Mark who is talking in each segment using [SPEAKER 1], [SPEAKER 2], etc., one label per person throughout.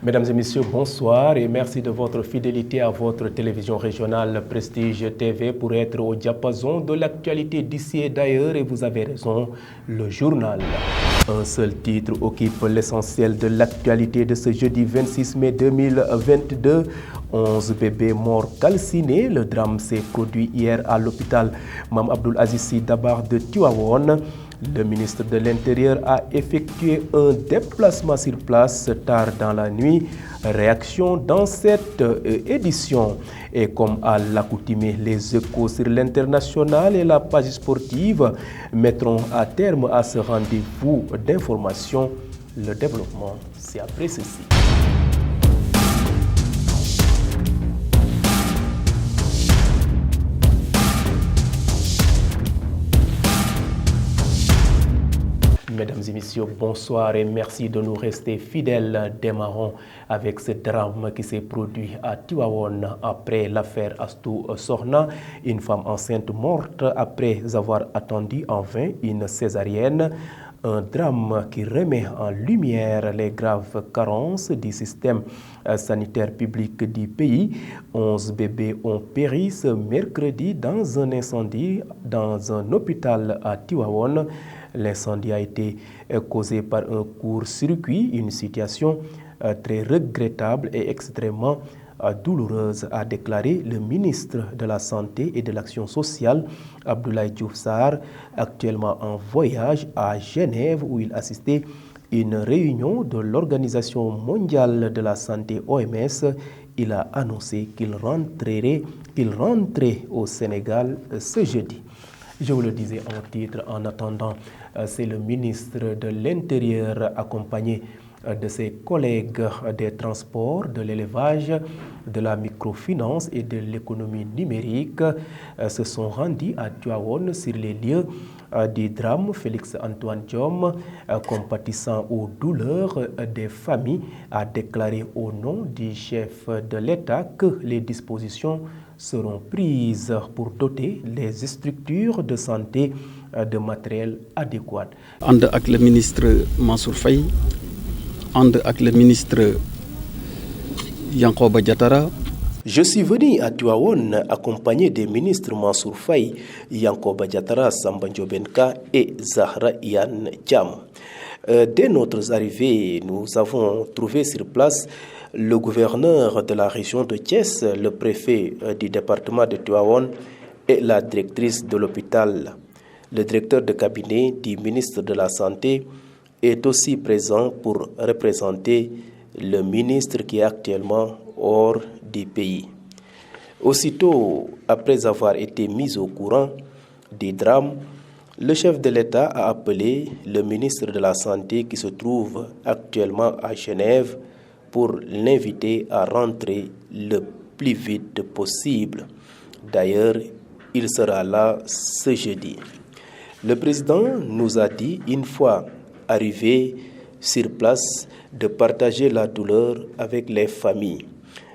[SPEAKER 1] Mesdames et messieurs, bonsoir et merci de votre fidélité à votre télévision régionale Prestige TV pour être au diapason de l'actualité d'ici et d'ailleurs. Et vous avez raison, le journal. Un seul titre occupe l'essentiel de l'actualité de ce jeudi 26 mai 2022. 11 bébés morts calcinés. Le drame s'est produit hier à l'hôpital Mame Abdoul Aziz Sy Dabakh de Tivaouane. Le ministre de l'Intérieur a effectué un déplacement sur place tard dans la nuit. Réaction dans cette édition. Et comme à l'accoutumée, les échos sur l'international et la page sportive mettront à terme à ce rendez-vous d'information. Le développement, c'est après ceci. Mesdames et messieurs, bonsoir et merci de nous rester fidèles. Démarrons avec ce drame qui s'est produit à Tivaouane après l'affaire Astou Sorna, une femme enceinte morte après avoir attendu en vain une césarienne. Un drame qui remet en lumière les graves carences du système sanitaire public du pays. 11 bébés ont péri ce mercredi dans un incendie dans un hôpital à Tivaouane. L'incendie a été causé par un court-circuit, une situation très regrettable et extrêmement douloureuse, a déclaré le ministre de la Santé et de l'Action sociale, Abdoulaye Diouf Sarr, actuellement en voyage à Genève où il assistait à une réunion de l'Organisation mondiale de la santé OMS. Il a annoncé qu'il rentrait au Sénégal ce jeudi. Je vous le disais en titre, en attendant, c'est le ministre de l'Intérieur accompagné de ses collègues des transports, de l'élevage, de la microfinance et de l'économie numérique se sont rendus à Tivaouane sur les lieux du drame. Félix Antoine Diome, compatissant aux douleurs des familles, a déclaré au nom du chef de l'État que les dispositions seront prises pour doter les structures de santé de matériel adéquat.
[SPEAKER 2] And avec le ministre Mansour Faye, and avec le ministre Yankoba Diatara.
[SPEAKER 1] Je suis venu à Tivaouane accompagné des ministres Mansour Faye, Yankoba Diatara, Samba Ndiobenka et Zahra Iyane Thiam. Dès notre arrivée, nous avons trouvé sur place le gouverneur de la région de Thiès, le préfet du département de Tivaouane et la directrice de l'hôpital. Le directeur de cabinet du ministre de la Santé est aussi présent pour représenter le ministre qui est actuellement hors du pays. Aussitôt après avoir été mis au courant des drames, le chef de l'État a appelé le ministre de la Santé qui se trouve actuellement à Genève pour l'inviter à rentrer le plus vite possible. D'ailleurs, il sera là ce jeudi. Le président nous a dit, une fois arrivé sur place, de partager la douleur avec les familles,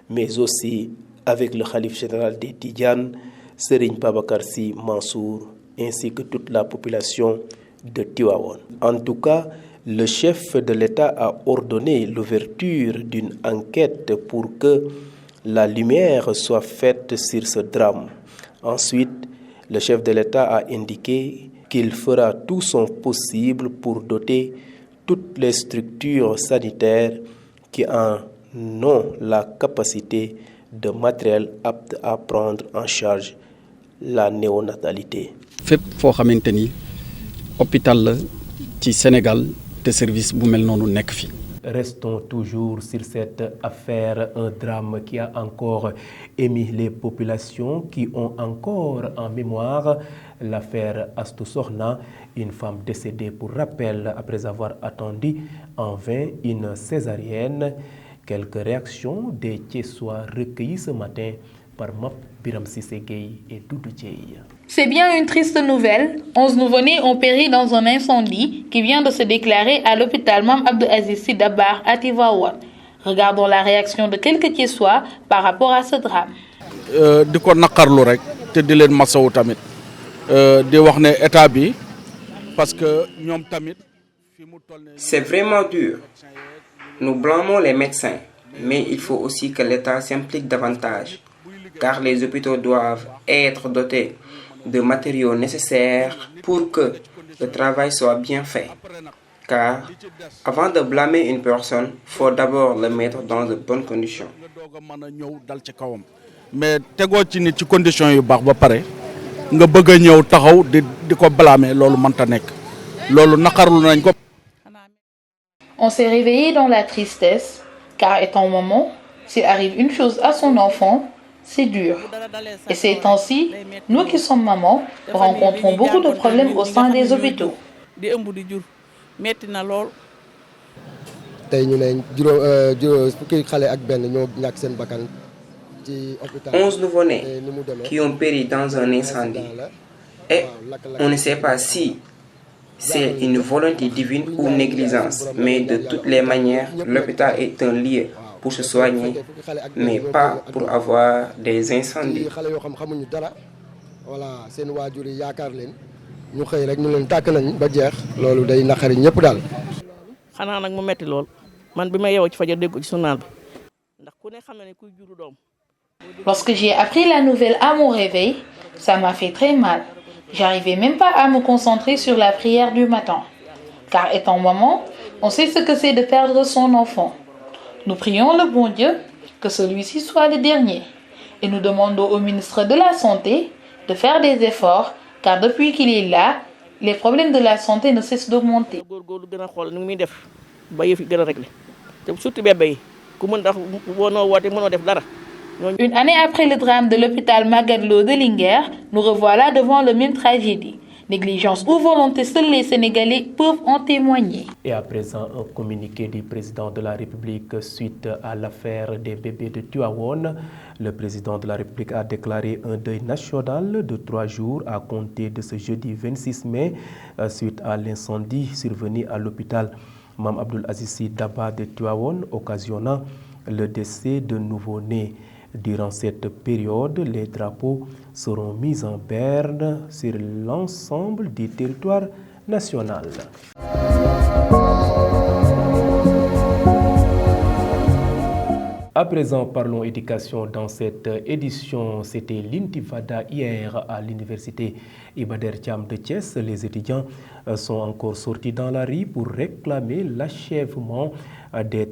[SPEAKER 1] mais aussi avec le khalife général des Tidjanes, Serigne Babacar Sy Mansour, ainsi que toute la population de Tivaouane. En tout cas, le chef de l'État a ordonné l'ouverture d'une enquête pour que la lumière soit faite sur ce drame. Ensuite, le chef de l'État a indiqué qu'il fera tout son possible pour doter toutes les structures sanitaires qui en ont la capacité de matériel apte à prendre en charge la néonatalité.
[SPEAKER 2] Fépp foo xamante ni hôpital la ci Sénégal te service bu mel noonu nekk fi.
[SPEAKER 1] Restons toujours sur cette affaire, un drame qui a encore émis les populations qui ont encore en mémoire l'affaire Astou Sorna, une femme décédée pour rappel après avoir attendu en vain une césarienne. Quelques réactions des Thiessois recueillies ce matin par Map Biram Cissé Gueye et Doudou Dieye.
[SPEAKER 3] C'est bien une triste nouvelle. 11 nouveau-nés ont péri dans un incendie qui vient de se déclarer à l'hôpital Mame Abdoul Aziz Sy Dabakh à Tivaouane. Regardons la réaction de quelques Thiessois par rapport à ce drame.
[SPEAKER 4] di ko naqarlu rek te di leen masawu tamit di wax ne état bi parce que ñoom tamit fi mu toll ne.
[SPEAKER 5] C'est vraiment dur. Nous blâmons les médecins mais il faut aussi que l'État s'implique davantage, car les hôpitaux doivent être dotés de matériaux nécessaires pour que le travail soit bien fait. Car avant de blâmer une personne, il faut d'abord le mettre dans de bonnes conditions.
[SPEAKER 4] Mais tegoo ci nit ci condition yu baax ba pare nga bëgg a ñëw taxaw di ko blâmer loolu mënta nekk loolu naqarlu nañ ko.
[SPEAKER 3] On s'est réveillé dans la tristesse, car étant maman, s'il arrive une chose à son enfant, c'est dur. Et ces temps-ci, nous qui sommes mamans, rencontrons beaucoup de problèmes au sein des hôpitaux.
[SPEAKER 5] 11 nouveau-nés qui ont péri dans un incendie. Et on ne sait pas si c'est une volonté divine ou négligence, mais de toutes les manières, l'hôpital est un lieu pour se soigner, mais pas pour avoir des incendies.
[SPEAKER 3] Lorsque j'ai appris la nouvelle à mon réveil, ça m'a fait très mal. J'arrivais même pas à me concentrer sur la prière du matin. Car étant maman, on sait ce que c'est de perdre son enfant. Nous prions le bon Dieu que celui-ci soit le dernier. Et nous demandons au ministre de la Santé de faire des efforts, car depuis qu'il est là, les problèmes de la santé ne cessent d'augmenter. Une année après le drame de l'hôpital Magatte Lô de Linguère, nous revoilà devant le même tragédie. Négligence ou volonté, seuls les Sénégalais peuvent en témoigner.
[SPEAKER 1] Et à présent, un communiqué du président de la République suite à l'affaire des bébés de Tivaouane. Le président de la République a déclaré un deuil national de 3 jours à compter de ce jeudi 26 mai suite à l'incendie survenu à l'hôpital Mame Abdoul Aziz Sy Dabakh de Tivaouane, occasionnant le décès de nouveau-nés. Durant cette période, les drapeaux seront mis en berne sur l'ensemble du territoire national. À présent, parlons éducation. Dans cette édition, c'était l'intifada hier à l'université Iba Der Thiam de Thiès. Les étudiants sont encore sortis dans la rue pour réclamer l'achèvement des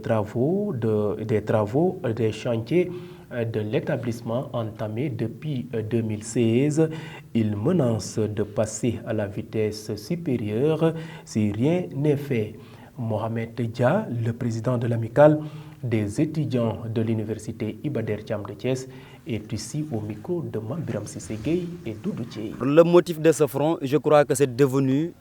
[SPEAKER 1] chantiers de l'établissement entamé depuis 2016. Ils menacent de passer à la vitesse supérieure si rien n'est fait. Mohamed Dia, le président de l'amicale des étudiants de l'université Iba Der Thiam de Thiès, est ici au micro de Mambiram Cissé Gueye et Doudou Thiey.
[SPEAKER 6] Le motif de ce front, je crois que c'est devenu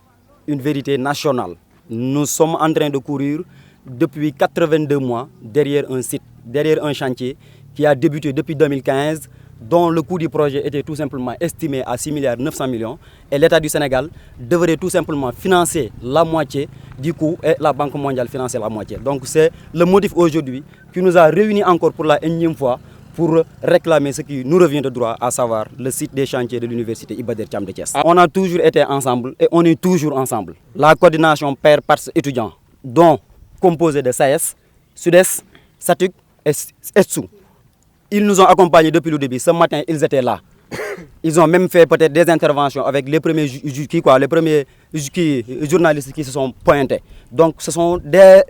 [SPEAKER 6] une vérité nationale. Nous sommes en train de courir depuis 82 mois derrière un site, derrière un chantier qui a débuté depuis 2015, dont le coût du projet était tout simplement estimé à 6 milliards 900 millions, et l'État du Sénégal devrait tout simplement financer la moitié du coût et la Banque mondiale financer la moitié. Donc c'est le motif aujourd'hui qui nous a réunis encore pour la énième fois pour réclamer ce qui nous revient de droit, à savoir le site des chantiers de l'université Iba Der Thiam de Thiès. On a toujours été ensemble et on est toujours ensemble. La coordination père par étudiants, dont composée de SAES, SUDES, SATUC et ESSU. Ils nous ont accompagnés depuis le début. Ce matin, ils étaient là. Ils ont même fait peut-être des interventions avec les premiers journalistes qui se sont pointés. Donc ce sont des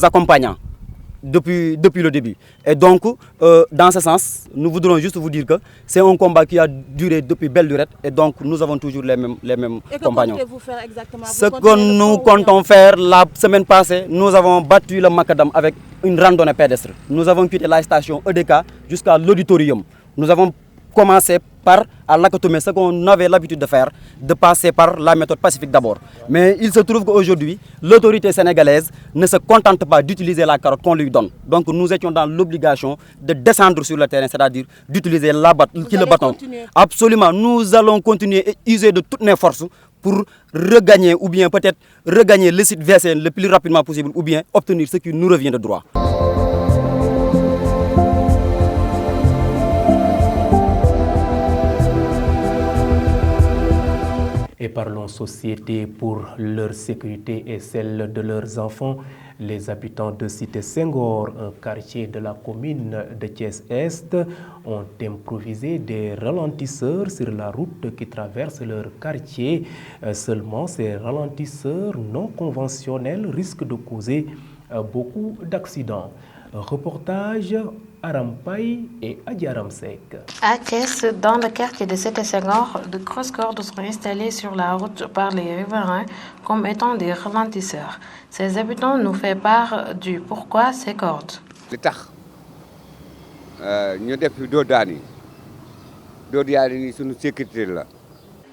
[SPEAKER 6] accompagnants depuis le début. Et donc, dans ce sens, nous voudrons juste vous dire que c'est un combat qui a duré depuis belle durée. Et donc, nous avons toujours les mêmes compagnons.
[SPEAKER 7] Et que comptez-vous faire exactement?
[SPEAKER 6] Ce que nous comptons faire la semaine passée, nous avons battu le macadam avec une randonnée pédestre. Nous avons quitté la station EDK jusqu'à l'auditorium. Nous avons commencé par, à l'Akatomé, ce qu'on avait l'habitude de faire, de passer par la méthode pacifique d'abord. Mais il se trouve qu'aujourd'hui, l'autorité sénégalaise ne se contente pas d'utiliser la carotte qu'on lui donne. Donc nous étions dans l'obligation de descendre sur le terrain, c'est-à-dire d'utiliser le bâton. Absolument, nous allons continuer et user de toutes nos forces pour regagner, ou bien peut-être regagner le site VCN le plus rapidement possible, ou bien obtenir ce qui nous revient de droit.
[SPEAKER 1] Et parlons société pour leur sécurité et celle de leurs enfants. Les habitants de Cité Senghor, un quartier de la commune de Thiès-Est, ont improvisé des ralentisseurs sur la route qui traverse leur quartier. Seulement, ces ralentisseurs non conventionnels risquent de causer beaucoup d'accidents. Reportage Arampaï et Adiaramsek.
[SPEAKER 7] À Thiès, dans le quartier de Cité Senghor, de grosses cordes sont installées sur la route par les riverains comme étant des ralentisseurs. Ces habitants nous font part du pourquoi ces cordes.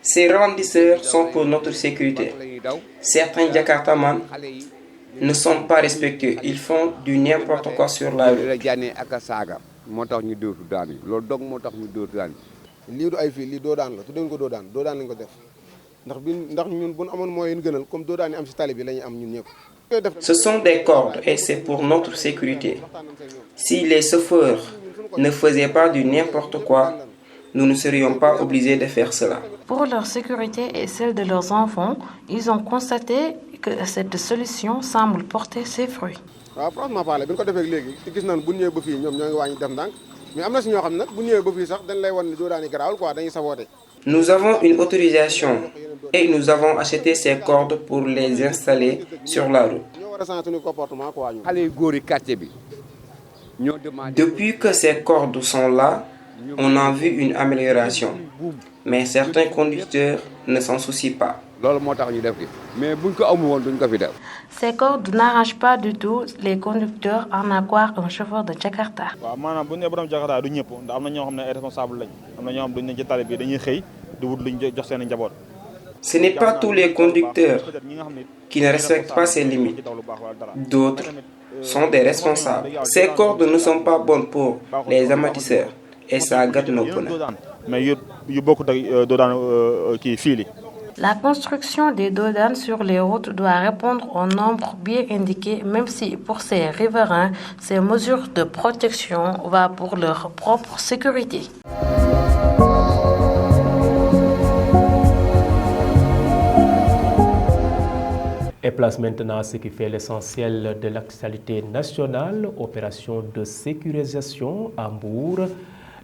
[SPEAKER 5] Ces ralentisseurs sont pour notre sécurité. Certains Jakartaman ne sont pas respectueux. Ils font du n'importe quoi sur la route. Ce sont des cordes et c'est pour notre sécurité. Si les chauffeurs ne faisaient pas du n'importe quoi, nous ne serions pas obligés de faire cela.
[SPEAKER 7] Pour leur sécurité et celle de leurs enfants, ils ont constaté que cette solution semble porter ses fruits.
[SPEAKER 5] Nous avons une autorisation et nous avons acheté ces cordes pour les installer sur la route. Depuis que ces cordes sont là, on a vu une amélioration, mais certains conducteurs ne s'en soucient pas.
[SPEAKER 7] Ces cordes n'arrangent pas du tout les conducteurs en à croire un chauffeur de Jakarta.
[SPEAKER 5] Ce n'est pas tous les conducteurs qui ne respectent pas ces limites. D'autres sont des responsables. Ces cordes ne sont pas bonnes pour les amateurs et ça gâte nos pneus.
[SPEAKER 7] La construction des dodanes sur les routes doit répondre au nombre bien indiqué, même si pour ces riverains, ces mesures de protection vont pour leur propre sécurité.
[SPEAKER 1] Et place maintenant à ce qui fait l'essentiel de l'actualité nationale, opération de sécurisation à Mbour.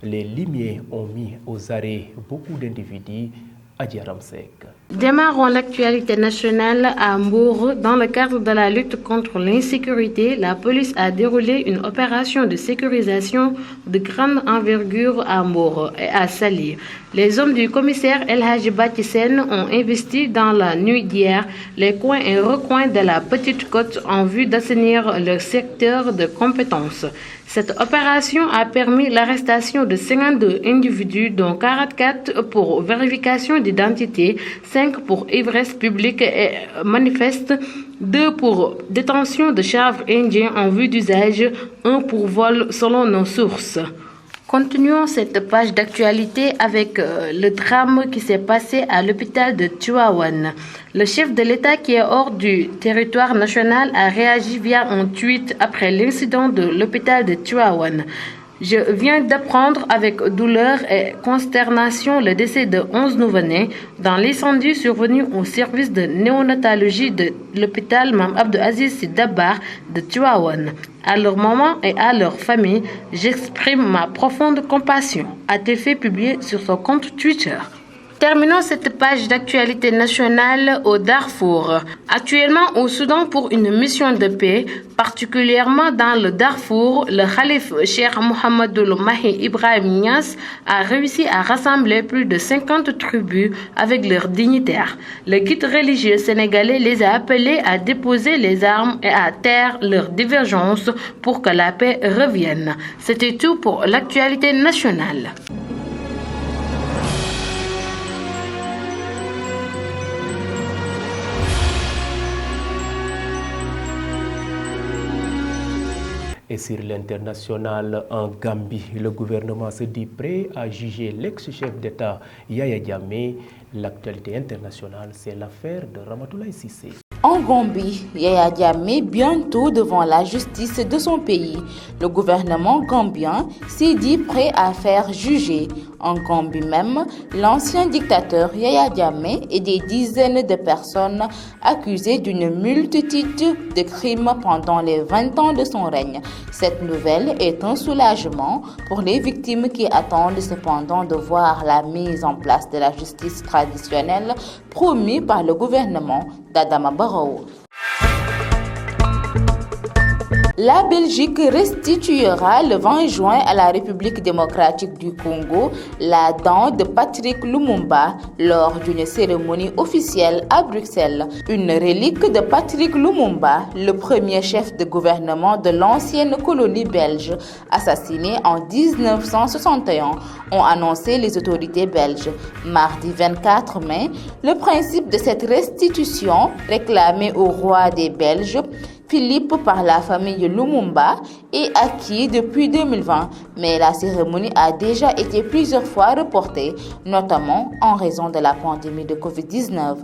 [SPEAKER 1] Les limiers ont mis aux arrêts beaucoup d'individus à Diaramsek.
[SPEAKER 7] Démarrons l'actualité nationale à Mbour. Dans le cadre de la lutte contre l'insécurité, la police a déroulé une opération de sécurisation de grande envergure à Mbour et à Sali. Les hommes du commissaire El Hadji Batisen ont investi dans la nuit d'hier les coins et recoins de la Petite Côte en vue d'assainir leur secteur de compétences. Cette opération a permis l'arrestation de 52 individus, dont 44 pour vérification d'identité, 5 pour ivresse publique et manifeste, 2 pour détention de chanvre indien en vue d'usage, 1 pour vol selon nos sources. Continuons cette page d'actualité avec le drame qui s'est passé à l'hôpital de Tivaouane. Le chef de l'État qui est hors du territoire national a réagi via un tweet après l'incident de l'hôpital de Tivaouane. Je viens d'apprendre avec douleur et consternation le décès de 11 nouveau-nés dans l'incendie survenu au service de néonatologie de l'hôpital Mame Abdou Aziz Sy Dabakh de Tivaouane. À leur maman et à leur famille, j'exprime ma profonde compassion, a-t-il fait publier sur son compte Twitter. Terminons cette page d'actualité nationale au Darfour. Actuellement au Soudan pour une mission de paix, particulièrement dans le Darfour, le calife Cheikh Mohamedou Mahi Ibrahim Niass a réussi à rassembler plus de 50 tribus avec leurs dignitaires. Le guide religieux sénégalais les a appelés à déposer les armes et à taire leurs divergences pour que la paix revienne. C'était tout pour l'actualité nationale.
[SPEAKER 1] Et sur l'international en Gambie, le gouvernement se dit prêt à juger l'ex-chef d'État Yaya Jammeh. L'actualité internationale, c'est l'affaire de Ramatoulaye Cissé.
[SPEAKER 3] En Gambie, Yaya Jammeh bientôt devant la justice de son pays. Le gouvernement gambien s'est dit prêt à faire juger En Gambie même, l'ancien dictateur Yaya Jammeh et des dizaines de personnes accusées d'une multitude de crimes pendant les 20 ans de son règne. Cette nouvelle est un soulagement pour les victimes qui attendent cependant de voir la mise en place de la justice traditionnelle promise par le gouvernement d'Adama Barrow. La Belgique restituera le 20 juin à la République démocratique du Congo la dent de Patrick Lumumba lors d'une cérémonie officielle à Bruxelles. Une relique de Patrick Lumumba, le premier chef de gouvernement de l'ancienne colonie belge, assassiné en 1961, ont annoncé les autorités belges. Mardi 24 mai, le principe de cette restitution, réclamé au roi des Belges, Philippe par la famille Lumumba, est acquis depuis 2020, mais la cérémonie a déjà été plusieurs fois reportée, notamment en raison de la pandémie de Covid-19.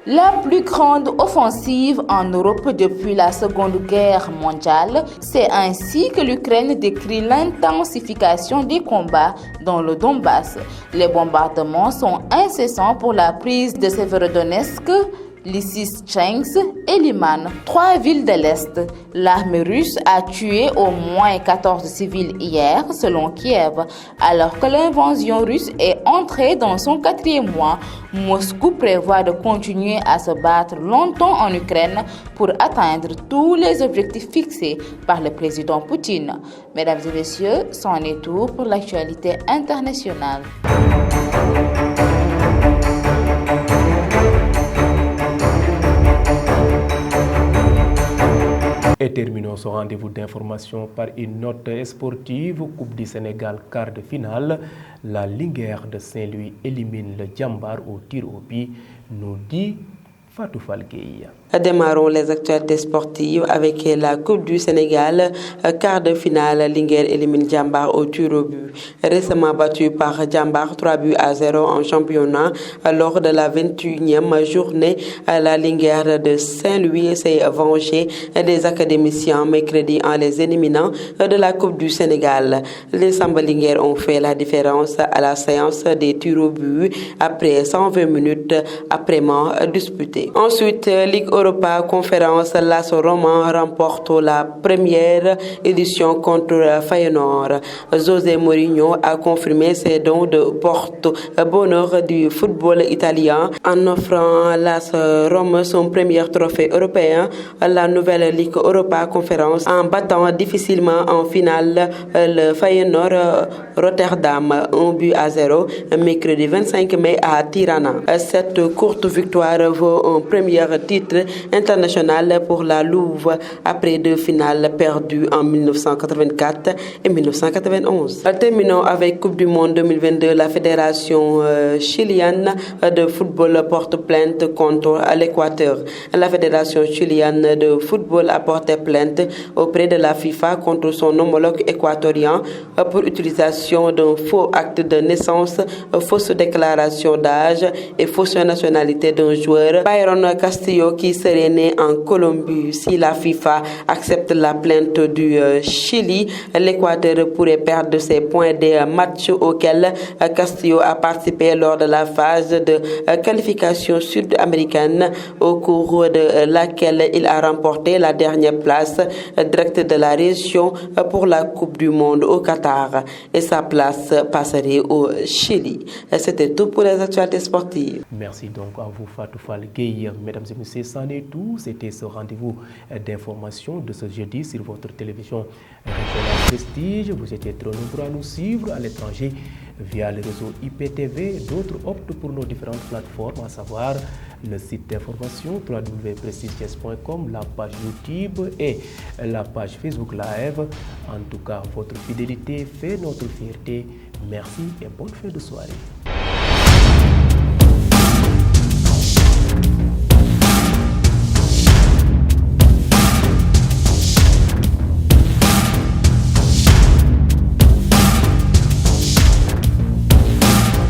[SPEAKER 3] La plus grande offensive en Europe depuis la Seconde Guerre mondiale, c'est ainsi que l'Ukraine décrit l'intensification des combats dans le Donbass. Les bombardements sont incessants pour la prise de Severodonetsk, Lysychansk et Liman, 3 villes de l'Est. L'armée russe a tué au moins 14 civils hier, selon Kiev. Alors que l'invasion russe est entrée dans son 4e mois, Moscou prévoit de continuer à se battre longtemps en Ukraine pour atteindre tous les objectifs fixés par le président Poutine. Mesdames et messieurs, c'en est tout pour l'actualité internationale.
[SPEAKER 1] Et terminons ce rendez-vous d'information par une note sportive. Coupe du Sénégal, quart de finale. La Linguère de Saint-Louis élimine le Djambar au tir au but, nous dit Fatou Falgueï.
[SPEAKER 8] Démarrons les actualités sportives avec la Coupe du Sénégal, quart de finale. Linguère élimine Djambar au tir au but. Récemment battu par Djambar 3-0 en championnat lors de la 21e journée, la Linguère de Saint-Louis s'est vengée des académiciens mercredi en les éliminant de la Coupe du Sénégal. Les Samba Linguère ont fait la différence à la séance des tirs au but après 120 minutes après-mort disputées. Ensuite, Ligue Europa Conférence, l'AS Roman remporte la première édition contre Feyenoord. José Mourinho a confirmé ses dons de porte-bonheur du football italien en offrant l'AS Rome son premier trophée européen, la nouvelle Ligue Europa Conférence, en battant difficilement en finale le Feyenoord Rotterdam 1-0 mercredi 25 mai à Tirana. Cette courte victoire vaut un premier titre international pour la Louve après 2 finales perdues en 1984 et 1991. Terminons avec Coupe du Monde 2022. La fédération chilienne de football porte plainte contre l'Équateur. La fédération chilienne de football a porté plainte auprès de la FIFA contre son homologue équatorien pour utilisation d'un faux acte de naissance, fausse déclaration d'âge et fausse nationalité d'un joueur, Byron Castillo, qui serait né en Colombie. Si la FIFA accepte la plainte du Chili, l'Équateur pourrait perdre ses points des matchs auxquels Castillo a participé lors de la phase de qualification sud-américaine, au cours de laquelle il a remporté la dernière place directe de la région pour la Coupe du Monde au Qatar, et sa place passerait au Chili. C'était tout pour les actualités sportives.
[SPEAKER 1] Merci donc à vous Fatou Falgueï. Mesdames et messieurs, c'en est tout. C'était ce rendez-vous d'information de ce jeudi sur votre télévision régionale Prestige. Vous étiez trop nombreux à nous suivre à l'étranger via le réseau IPTV. D'autres optent pour nos différentes plateformes, à savoir le site d'information www.prestiges.com, la page YouTube et la page Facebook Live. En tout cas, votre fidélité fait notre fierté. Merci et bonne fin de soirée.